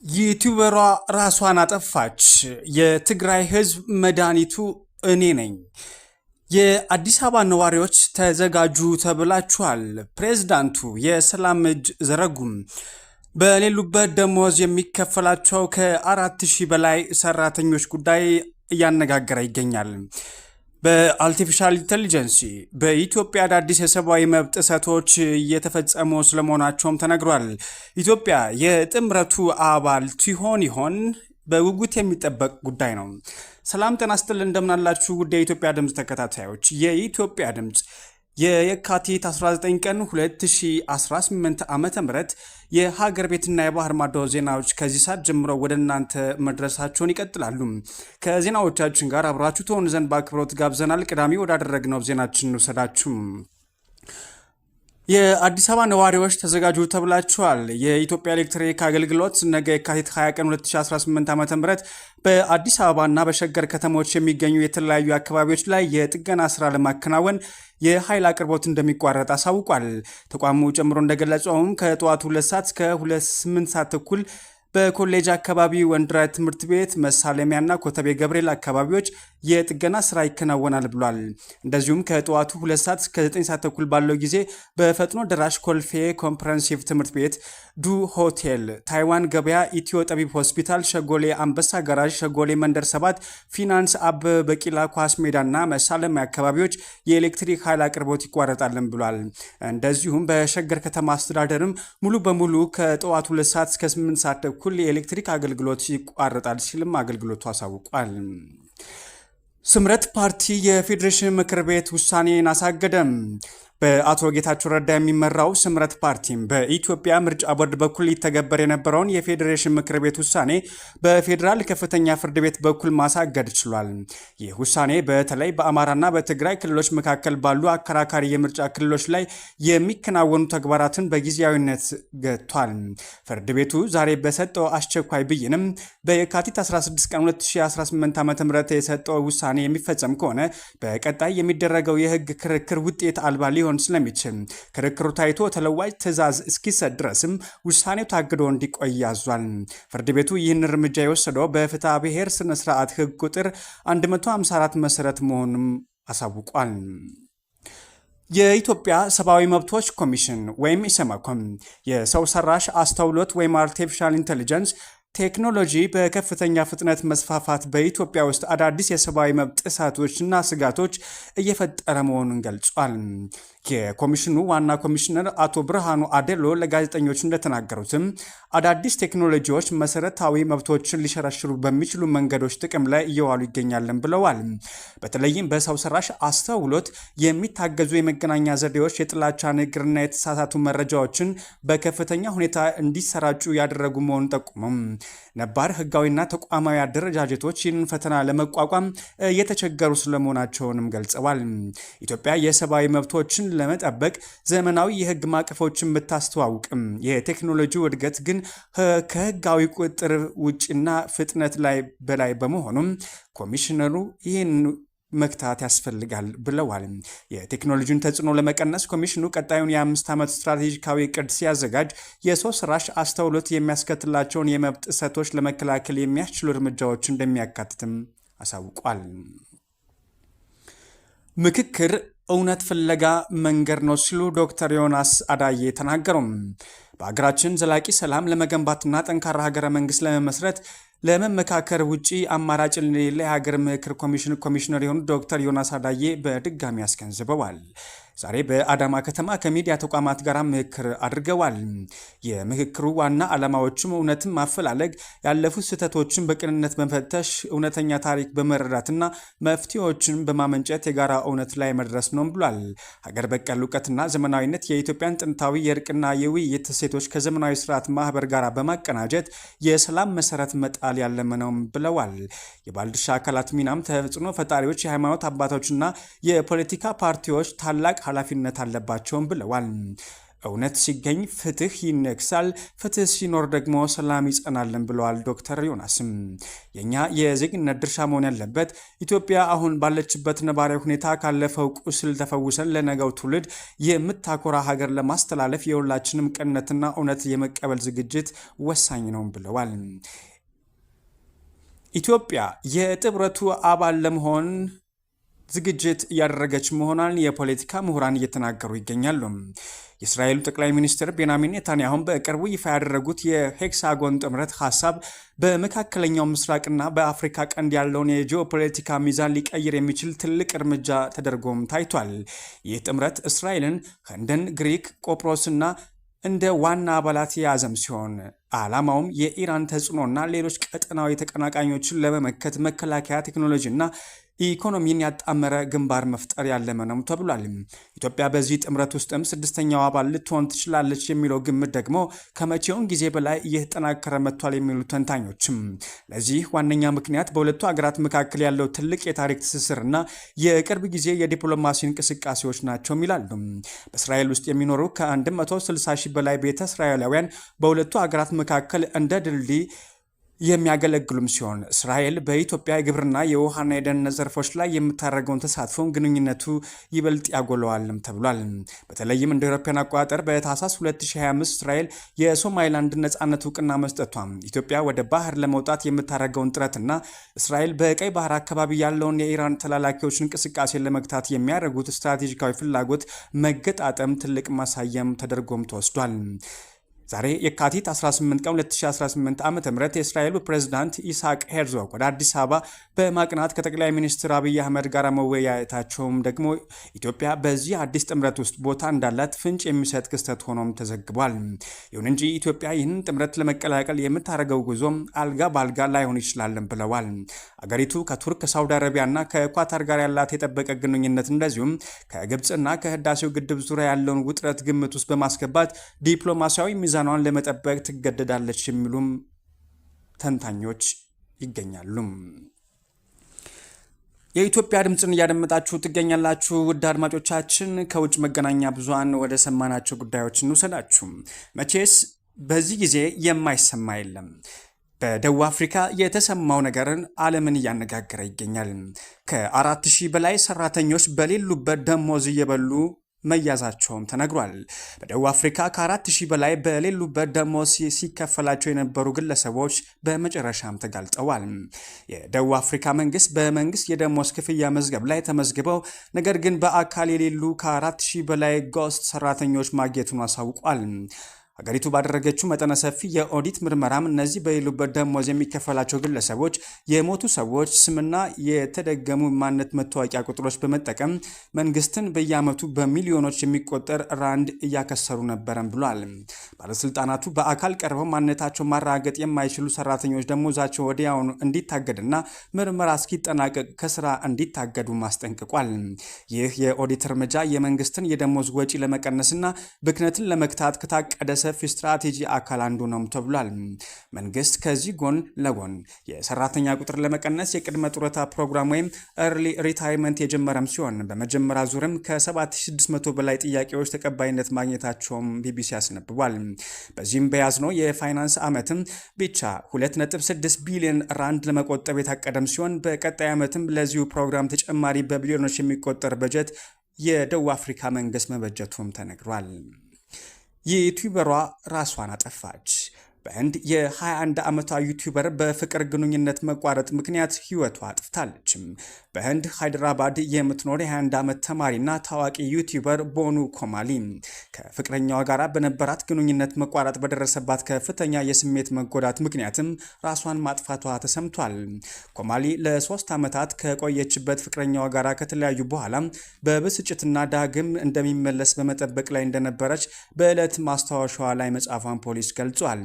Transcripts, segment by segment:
ዩቲዩበሯ ራሷን አጠፋች። የትግራይ ህዝብ መድኃኒቱ እኔ ነኝ። የአዲስ አበባ ነዋሪዎች ተዘጋጁ ተብላችኋል። ፕሬዝዳንቱ የሰላም እጅ ዘረጉም። በሌሉበት ደሞዝ የሚከፈላቸው ከ4000 በላይ ሰራተኞች ጉዳይ እያነጋገረ ይገኛል። በአርቲፊሻል ኢንተለጀንስ በኢትዮጵያ አዳዲስ የሰብአዊ መብት ጥሰቶች እየተፈጸሙ ስለመሆናቸውም ተነግሯል። ኢትዮጵያ የጥምረቱ አባል ትሆን ይሆን? በጉጉት የሚጠበቅ ጉዳይ ነው። ሰላም ጤና ይስጥልን፣ እንደምናላችሁ ውድ የኢትዮጵያ ድምፅ ተከታታዮች። የኢትዮጵያ ድምፅ የካቲት 19 ቀን 2018 ዓ.ም የሀገር ቤትና የባህር ማዶ ዜናዎች ከዚህ ሰዓት ጀምሮ ወደ እናንተ መድረሳቸውን ይቀጥላሉ። ከዜናዎቻችን ጋር አብራችሁ ትሆኑ ዘንድ በአክብሮት ጋብዘናል። ቀዳሚ ወዳደረግነው ዜናችን እንውሰዳችሁ። የአዲስ አበባ ነዋሪዎች ተዘጋጁ ተብላችኋል። የኢትዮጵያ ኤሌክትሪክ አገልግሎት ነገ የካቲት 20 ቀን 2018 ዓ.ም በአዲስ አበባና በሸገር ከተሞች የሚገኙ የተለያዩ አካባቢዎች ላይ የጥገና ስራ ለማከናወን የኃይል አቅርቦት እንደሚቋረጥ አሳውቋል። ተቋሙ ጨምሮ እንደገለጸውም ከጠዋቱ 2 ሰዓት እስከ 8 ሰዓት ተኩል በኮሌጅ አካባቢ፣ ወንድራ ትምህርት ቤት፣ መሳለሚያና ኮተቤ ገብርኤል አካባቢዎች የጥገና ስራ ይከናወናል ብሏል። እንደዚሁም ከጠዋቱ 2 ሰዓት እስከ 9 ሰዓት ተኩል ባለው ጊዜ በፈጥኖ ደራሽ ኮልፌ ኮምፕረሄንሲቭ ትምህርት ቤት፣ ዱ ሆቴል፣ ታይዋን ገበያ፣ ኢትዮ ጠቢብ ሆስፒታል፣ ሸጎሌ አንበሳ ጋራዥ፣ ሸጎሌ መንደር 7፣ ፊናንስ፣ አበበ ቢቂላ ኳስ ሜዳና መሳለሚያ አካባቢዎች የኤሌክትሪክ ኃይል አቅርቦት ይቋረጣልን ብሏል። እንደዚሁም በሸገር ከተማ አስተዳደርም ሙሉ በሙሉ ከጠዋቱ 2 ሰዓት እስከ 8 ሰዓት ተኩል የኤሌክትሪክ አገልግሎት ይቋረጣል ሲልም አገልግሎቱ አሳውቋል። ስምረት ፓርቲ የፌዴሬሽን ምክር ቤት ውሳኔን አሳገደም። በአቶ ጌታቸው ረዳ የሚመራው ስምረት ፓርቲም በኢትዮጵያ ምርጫ ቦርድ በኩል ሊተገበር የነበረውን የፌዴሬሽን ምክር ቤት ውሳኔ በፌዴራል ከፍተኛ ፍርድ ቤት በኩል ማሳገድ ችሏል። ይህ ውሳኔ በተለይ በአማራና በትግራይ ክልሎች መካከል ባሉ አከራካሪ የምርጫ ክልሎች ላይ የሚከናወኑ ተግባራትን በጊዜያዊነት ገቷል። ፍርድ ቤቱ ዛሬ በሰጠው አስቸኳይ ብይንም በየካቲት 16 ቀን 2018 ዓ.ም የሰጠው ውሳኔ የሚፈጸም ከሆነ በቀጣይ የሚደረገው የህግ ክርክር ውጤት አልባ ሊሆን ስለሚችል ክርክሩ ታይቶ ተለዋጭ ትዕዛዝ እስኪሰጥ ድረስም ውሳኔው ታግዶ እንዲቆይ ያዟል። ፍርድ ቤቱ ይህን እርምጃ የወሰደው በፍትሐ ብሔር ስነ ስርዓት ህግ ቁጥር 154 መሰረት መሆኑን አሳውቋል። የኢትዮጵያ ሰብአዊ መብቶች ኮሚሽን ወይም ኢሰመኮም የሰው ሰራሽ አስተውሎት ወይም አርቲፊሻል ኢንተለጀንስ ቴክኖሎጂ በከፍተኛ ፍጥነት መስፋፋት በኢትዮጵያ ውስጥ አዳዲስ የሰብአዊ መብት ጥሰቶችና ስጋቶች እየፈጠረ መሆኑን ገልጿል። የኮሚሽኑ ዋና ኮሚሽነር አቶ ብርሃኑ አደሎ ለጋዜጠኞች እንደተናገሩትም አዳዲስ ቴክኖሎጂዎች መሰረታዊ መብቶችን ሊሸረሽሩ በሚችሉ መንገዶች ጥቅም ላይ እየዋሉ ይገኛለን ብለዋል። በተለይም በሰው ሰራሽ አስተውሎት የሚታገዙ የመገናኛ ዘዴዎች የጥላቻ ንግግርና የተሳሳቱ መረጃዎችን በከፍተኛ ሁኔታ እንዲሰራጩ ያደረጉ መሆኑን ጠቁመው ነባር ህጋዊና ተቋማዊ አደረጃጀቶች ይህንን ፈተና ለመቋቋም እየተቸገሩ ስለመሆናቸውንም ገልጸዋል። ኢትዮጵያ የሰብአዊ መብቶችን ለመጠበቅ ዘመናዊ የህግ ማዕቀፎችን ብታስተዋውቅም የቴክኖሎጂው እድገት ግን ከህጋዊ ቁጥጥር ውጭና ፍጥነት ላይ በላይ በመሆኑም ኮሚሽነሩ ይህን መክታት ያስፈልጋል ብለዋል። የቴክኖሎጂን ተጽዕኖ ለመቀነስ ኮሚሽኑ ቀጣዩን የ5 ዓመት ስትራቴጂካዊ እቅድ ሲያዘጋጅ የሰው ሰራሽ አስተውሎት የሚያስከትላቸውን የመብት ጥሰቶች ለመከላከል የሚያስችሉ እርምጃዎች እንደሚያካትትም አሳውቋል። ምክክር እውነት ፍለጋ መንገድ ነው ሲሉ ዶክተር ዮናስ አዳዬ ተናገሩም። በሀገራችን ዘላቂ ሰላም ለመገንባትና ጠንካራ ሀገረ መንግስት ለመመስረት ለመመካከር ውጪ አማራጭ የሌለ የሀገር ምክር ኮሚሽን ኮሚሽነር የሆኑት ዶክተር ዮናስ አዳዬ በድጋሚ አስገንዝበዋል። ዛሬ በአዳማ ከተማ ከሚዲያ ተቋማት ጋር ምክክር አድርገዋል። የምክክሩ ዋና ዓላማዎችም እውነትን ማፈላለግ፣ ያለፉ ስህተቶችን በቅንነት መፈተሽ፣ እውነተኛ ታሪክ በመረዳትና መፍትሄዎችን በማመንጨት የጋራ እውነት ላይ መድረስ ነው ብሏል። ሀገር በቀል እውቀትና ዘመናዊነት የኢትዮጵያን ጥንታዊ የእርቅና የውይይት እሴቶች ከዘመናዊ ስርዓት ማህበር ጋር በማቀናጀት የሰላም መሰረት መጣል ያለመ ነው ብለዋል። የባለድርሻ አካላት ሚናም ተጽዕኖ ፈጣሪዎች፣ የሃይማኖት አባቶችና የፖለቲካ ፓርቲዎች ታላቅ ኃላፊነት አለባቸውም ብለዋል። እውነት ሲገኝ ፍትህ ይነግሳል፣ ፍትህ ሲኖር ደግሞ ሰላም ይጸናልን ብለዋል ዶክተር ዮናስም። የኛ የዜግነት ድርሻ መሆን ያለበት ኢትዮጵያ አሁን ባለችበት ነባራዊ ሁኔታ ካለፈው ቁስል ተፈውሰን ለነገው ትውልድ የምታኮራ ሀገር ለማስተላለፍ የሁላችንም ቅንነትና እውነት የመቀበል ዝግጅት ወሳኝ ነው ብለዋል። ኢትዮጵያ የጥምረቱ አባል ለመሆን ዝግጅት እያደረገች መሆኗን የፖለቲካ ምሁራን እየተናገሩ ይገኛሉ። የእስራኤሉ ጠቅላይ ሚኒስትር ቤንያሚን ኔታንያሁን በቅርቡ ይፋ ያደረጉት የሄክሳጎን ጥምረት ሀሳብ በመካከለኛው ምስራቅና በአፍሪካ ቀንድ ያለውን የጂኦፖለቲካ ሚዛን ሊቀይር የሚችል ትልቅ እርምጃ ተደርጎም ታይቷል። ይህ ጥምረት እስራኤልን፣ ህንድን፣ ግሪክ፣ ቆጵሮስና እንደ ዋና አባላት የያዘም ሲሆን ዓላማውም የኢራን ተጽዕኖና ሌሎች ቀጠናዊ ተቀናቃኞችን ለመመከት መከላከያ፣ ቴክኖሎጂና ኢኮኖሚን ያጣመረ ግንባር መፍጠር ያለመ ነው ተብሏል። ኢትዮጵያ በዚህ ጥምረት ውስጥም ስድስተኛው አባል ልትሆን ትችላለች የሚለው ግምት ደግሞ ከመቼውም ጊዜ በላይ እየተጠናከረ መጥቷል የሚሉ ተንታኞችም ለዚህ ዋነኛ ምክንያት በሁለቱ ሀገራት መካከል ያለው ትልቅ የታሪክ ትስስርና የቅርብ ጊዜ የዲፕሎማሲ እንቅስቃሴዎች ናቸው ይላሉ። በእስራኤል ውስጥ የሚኖሩ ከ160 ሺህ በላይ ቤተ እስራኤላውያን በሁለቱ ሀገራት መካከል እንደ ድልድይ የሚያገለግሉም ሲሆን እስራኤል በኢትዮጵያ የግብርና የውሃና የደህንነት ዘርፎች ላይ የምታደርገውን ተሳትፎን ግንኙነቱ ይበልጥ ያጎለዋልም ተብሏል። በተለይም እንደ አውሮፓውያን አቆጣጠር በታህሳስ 2025 እስራኤል የሶማሊላንድ ነጻነት እውቅና መስጠቷ ኢትዮጵያ ወደ ባህር ለመውጣት የምታደርገውን ጥረትና እስራኤል በቀይ ባህር አካባቢ ያለውን የኢራን ተላላኪዎች እንቅስቃሴ ለመግታት የሚያደርጉት ስትራቴጂካዊ ፍላጎት መገጣጠም ትልቅ ማሳያም ተደርጎም ተወስዷል። ዛሬ የካቲት 18 ቀን 2018 ዓ.ም የእስራኤሉ ፕሬዝዳንት ኢስሐቅ ሄርዞግ ወደ አዲስ አበባ በማቅናት ከጠቅላይ ሚኒስትር አብይ አህመድ ጋር መወያየታቸውም ደግሞ ኢትዮጵያ በዚህ አዲስ ጥምረት ውስጥ ቦታ እንዳላት ፍንጭ የሚሰጥ ክስተት ሆኖም ተዘግቧል። ይሁን እንጂ ኢትዮጵያ ይህንን ጥምረት ለመቀላቀል የምታደርገው ጉዞም አልጋ በአልጋ ላይሆን ይችላልም ብለዋል። አገሪቱ ከቱርክ፣ ሳውዲ አረቢያና ከኳታር ጋር ያላት የጠበቀ ግንኙነት እንደዚሁም ከግብፅና ከህዳሴው ግድብ ዙሪያ ያለውን ውጥረት ግምት ውስጥ በማስገባት ዲፕሎማሲያዊ ሚዛኗን ለመጠበቅ ትገደዳለች የሚሉም ተንታኞች ይገኛሉ። የኢትዮጵያ ድምፅን እያደመጣችሁ ትገኛላችሁ። ውድ አድማጮቻችን ከውጭ መገናኛ ብዙሃን ወደ ሰማናቸው ጉዳዮች እንውሰዳችሁ። መቼስ በዚህ ጊዜ የማይሰማ የለም። በደቡብ አፍሪካ የተሰማው ነገርን ዓለምን እያነጋገረ ይገኛል። ከ4000 በላይ ሰራተኞች በሌሉበት ደሞዝ እየበሉ መያዛቸውም ተነግሯል። በደቡብ አፍሪካ ከ4000 በላይ በሌሉበት ደሞዝ ሲከፈላቸው የነበሩ ግለሰቦች በመጨረሻም ተጋልጠዋል። የደቡብ አፍሪካ መንግስት በመንግስት የደሞዝ ክፍያ መዝገብ ላይ ተመዝግበው ነገር ግን በአካል የሌሉ ከ4000 በላይ ጎስት ሰራተኞች ማግኘቱን አሳውቋል። ሀገሪቱ ባደረገችው መጠነ ሰፊ የኦዲት ምርመራም እነዚህ በሌሉበት ደሞዝ የሚከፈላቸው ግለሰቦች የሞቱ ሰዎች ስምና የተደገሙ ማንነት መታወቂያ ቁጥሮች በመጠቀም መንግስትን በየዓመቱ በሚሊዮኖች የሚቆጠር ራንድ እያከሰሩ ነበረም ብሏል። ባለስልጣናቱ በአካል ቀርበው ማንነታቸው ማረጋገጥ የማይችሉ ሰራተኞች ደሞዛቸው ወዲያውኑ እንዲታገድና ምርመራ እስኪጠናቀቅ ከስራ እንዲታገዱ ማስጠንቅቋል። ይህ የኦዲት እርምጃ የመንግስትን የደሞዝ ወጪ ለመቀነስና ብክነትን ለመግታት ከታቀደ ሰፊ ስትራቴጂ አካል አንዱ ነው ተብሏል። መንግስት ከዚህ ጎን ለጎን የሰራተኛ ቁጥር ለመቀነስ የቅድመ ጡረታ ፕሮግራም ወይም ኤርሊ ሪታይርመንት የጀመረም ሲሆን በመጀመሪያ ዙርም ከ7600 በላይ ጥያቄዎች ተቀባይነት ማግኘታቸውም ቢቢሲ አስነብቧል። በዚህም በያዝነው የፋይናንስ ዓመትም ብቻ 2.6 ቢሊዮን ራንድ ለመቆጠብ የታቀደም ሲሆን በቀጣይ ዓመትም ለዚሁ ፕሮግራም ተጨማሪ በቢሊዮኖች የሚቆጠር በጀት የደቡብ አፍሪካ መንግስት መበጀቱም ተነግሯል። የዩቲዩበሯ ራሷን አጠፋች። በህንድ የ21 ዓመቷ ዩቲዩበር በፍቅር ግንኙነት መቋረጥ ምክንያት ህይወቷ አጥፍታለች። በህንድ ሃይድራባድ የምትኖር የ21 ዓመት ተማሪና ታዋቂ ዩቲዩበር ቦኑ ኮማሊ ከፍቅረኛዋ ጋር በነበራት ግንኙነት መቋረጥ በደረሰባት ከፍተኛ የስሜት መጎዳት ምክንያትም ራሷን ማጥፋቷ ተሰምቷል። ኮማሊ ለ3 ዓመታት ከቆየችበት ፍቅረኛዋ ጋር ከተለያዩ በኋላ በብስጭትና ዳግም እንደሚመለስ በመጠበቅ ላይ እንደነበረች በዕለት ማስታወሻዋ ላይ መጻፏን ፖሊስ ገልጿል።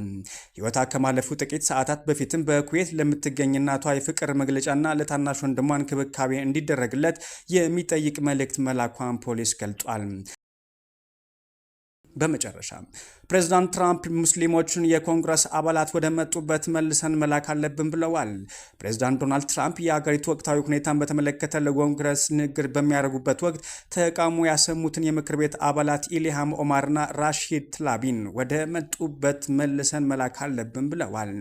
ህይወቷ ከማለፉ ጥቂት ሰዓታት በፊትም በኩዌት ለምትገኝ እናቷ የፍቅር መግለጫና ለታናሽ ወንድሟ እንክብካቤ እንዲደረግለት የሚጠይቅ መልእክት መላኳን ፖሊስ ገልጿል። በመጨረሻ ፕሬዝዳንት ትራምፕ ሙስሊሞችን የኮንግረስ አባላት ወደ መጡበት መልሰን መላክ አለብን ብለዋል። ፕሬዝዳንት ዶናልድ ትራምፕ የአገሪቱ ወቅታዊ ሁኔታን በተመለከተ ለኮንግረስ ንግግር በሚያደርጉበት ወቅት ተቃውሞ ያሰሙትን የምክር ቤት አባላት ኢልሃም ኦማርና ራሺድ ትላቢን ወደ መጡበት መልሰን መላክ አለብን ብለዋል።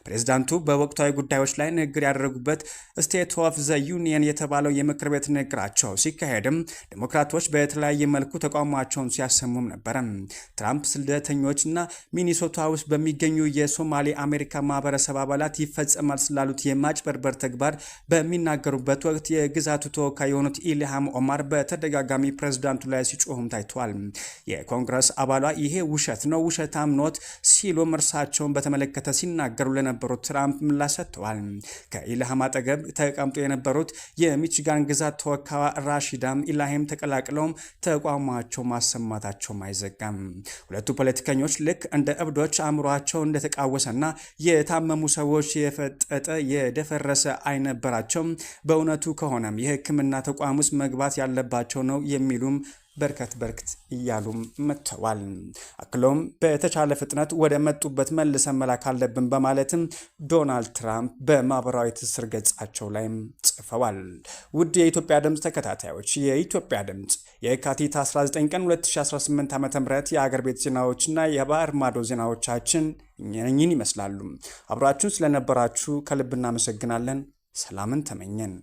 ፕሬዝዳንቱ በወቅታዊ ጉዳዮች ላይ ንግግር ያደረጉበት ስቴት ኦፍ ዘ ዩኒየን የተባለው የምክር ቤት ንግግራቸው ሲካሄድም ዴሞክራቶች በተለያየ መልኩ ተቃውሟቸውን ሲያሰሙም ነበረ። ትራምፕ ስደተኞችና ሚኒሶታ ውስጥ በሚገኙ የሶማሌ አሜሪካ ማህበረሰብ አባላት ይፈጸማል ስላሉት የማጭበርበር ተግባር በሚናገሩበት ወቅት የግዛቱ ተወካይ የሆኑት ኢልሃም ኦማር በተደጋጋሚ ፕሬዝዳንቱ ላይ ሲጮሁም ታይተዋል። የኮንግረስ አባሏ ይሄ ውሸት ነው፣ ውሸታም ኖት ሲሉም እርሳቸውን በተመለከተ ሲናገሩ ለነበሩት ትራምፕ ምላሽ ሰጥተዋል። ከኢልሃም አጠገብ ተቀምጦ የነበሩት የሚችጋን ግዛት ተወካዋ ራሺዳም ኢልሃም ተቀላቅለውም ተቋማቸው ማሰማታቸውም አይዘጋም። ሁለቱ ፖለቲከኞች ልክ እንደ እብዶች አእምሯቸው እንደተቃወሰና የታመሙ ሰዎች የፈጠጠ የደፈረሰ አይነበራቸው። በእውነቱ ከሆነም የሕክምና ተቋም ውስጥ መግባት ያለባቸው ነው የሚሉም በርከት እያሉም መጥተዋል። አክሎም በተቻለ ፍጥነት ወደ መጡበት መልሰን መላክ አለብን በማለትም ዶናልድ ትራምፕ በማህበራዊ ትስስር ገጻቸው ላይም ጽፈዋል። ውድ የኢትዮጵያ ድምፅ ተከታታዮች የኢትዮጵያ ድምፅ የካቲት 19 ቀን 2018 ዓ.ም የአገር ቤት ዜናዎችና የባህር ማዶ ዜናዎቻችን እኚህን ይመስላሉ። አብራችሁን ስለነበራችሁ ከልብ እናመሰግናለን። ሰላምን ተመኘን።